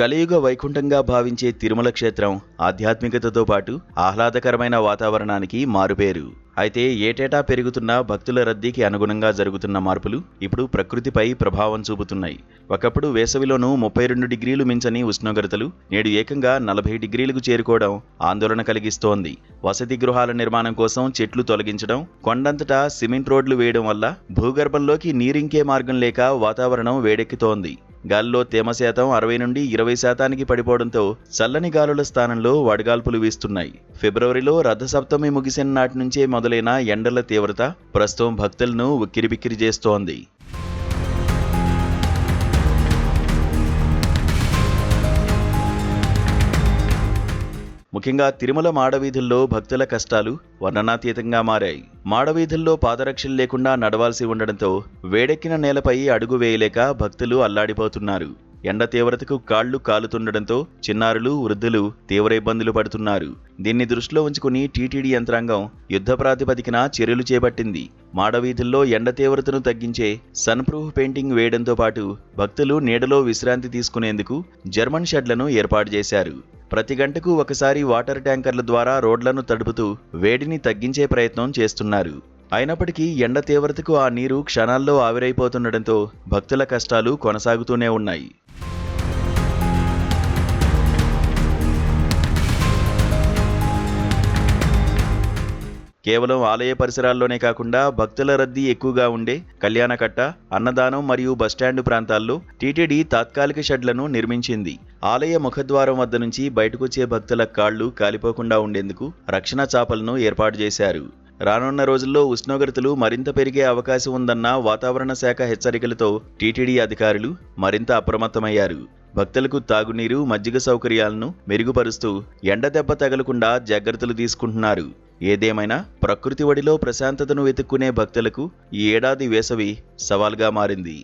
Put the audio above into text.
కలియుగ వైకుంఠంగా భావించే తిరుమల క్షేత్రం ఆధ్యాత్మికతతో పాటు ఆహ్లాదకరమైన వాతావరణానికి మారుపేరు. అయితే ఏటేటా పెరుగుతున్న భక్తుల రద్దీకి అనుగుణంగా జరుగుతున్న మార్పులు ఇప్పుడు ప్రకృతిపై ప్రభావం చూపుతున్నాయి. ఒకప్పుడు వేసవిలోనూ 32 డిగ్రీలు మించని ఉష్ణోగ్రతలు నేడు ఏకంగా 40 డిగ్రీలకు చేరుకోవడం ఆందోళన కలిగిస్తోంది. వసతి గృహాల నిర్మాణం కోసం చెట్లు తొలగించడం, కొండంతటా సిమెంట్ రోడ్లు వేయడం వల్ల భూగర్భంలోకి నీరింకే మార్గం లేక వాతావరణం వేడెక్కుతోంది. గాలిలో తేమ శాతం 60 నుండి 20% పడిపోవడంతో చల్లని గాలుల స్థానంలో వడగాల్పులు వీస్తున్నాయి. ఫిబ్రవరిలో రథసప్తమి ముగిసిన నాటి నుంచే మొదలైన ఎండల తీవ్రత ప్రస్తుతం భక్తులను ఉక్కిరిబిక్కిరి చేస్తోంది. ముఖ్యంగా తిరుమల మాడవీధుల్లో భక్తుల కష్టాలు వర్ణనాతీతంగా మారాయి. మాడవీధుల్లో పాదరక్షలు లేకుండా నడవాల్సి ఉండడంతో వేడెక్కిన నేలపై అడుగు వేయలేక భక్తులు అల్లాడిపోతున్నారు. ఎండ తీవ్రతకు కాళ్లు కాలుతుండడంతో చిన్నారులు, వృద్ధులు తీవ్ర ఇబ్బందులు పడుతున్నారు. దీన్ని దృష్టిలో ఉంచుకుని టీటీడీ యంత్రాంగం యుద్ధ ప్రాతిపదికన చర్యలు చేపట్టింది. మాడవీధుల్లో ఎండ తీవ్రతను తగ్గించే సన్ ప్రూఫ్ పెయింటింగ్ వేయడంతో పాటు భక్తులు నీడలో విశ్రాంతి తీసుకునేందుకు జర్మన్ షెడ్లను ఏర్పాటు చేశారు. ప్రతి గంటకు ఒకసారి వాటర్ ట్యాంకర్ల ద్వారా రోడ్లను తడుపుతూ వేడిని తగ్గించే ప్రయత్నం చేస్తున్నారు. అయినప్పటికీ ఎండ తీవ్రతకు ఆ నీరు క్షణాల్లో ఆవిరైపోతుండటంతో భక్తుల కష్టాలు కొనసాగుతూనే ఉన్నాయి. కేవలం ఆలయ పరిసరాల్లోనే కాకుండా భక్తుల రద్దీ ఎక్కువగా ఉండే కళ్యాణకట్ట, అన్నదానం మరియు బస్టాండు ప్రాంతాల్లో టీటీడీ తాత్కాలిక షెడ్లను నిర్మించింది. ఆలయ ముఖద్వారం వద్ద నుంచి బయటకొచ్చే భక్తుల కాళ్లు కాలిపోకుండా ఉండేందుకు రక్షణ చాపలను ఏర్పాటు చేశారు. రానున్న రోజుల్లో ఉష్ణోగ్రతలు మరింత పెరిగే అవకాశం ఉందన్న వాతావరణ శాఖ హెచ్చరికలతో టీటీడీ అధికారులు మరింత అప్రమత్తమయ్యారు. భక్తులకు తాగునీరు, మజ్జిగ సౌకర్యాలను మెరుగుపరుస్తూ ఎండ దెబ్బ తగలకుండా జాగ్రత్తలు తీసుకుంటున్నారు. ఏదేమైనా ప్రకృతి ఒడిలో ప్రశాంతతను వెతుక్కునే భక్తులకు ఈ ఏడాది వేసవి సవాల్గా మారింది.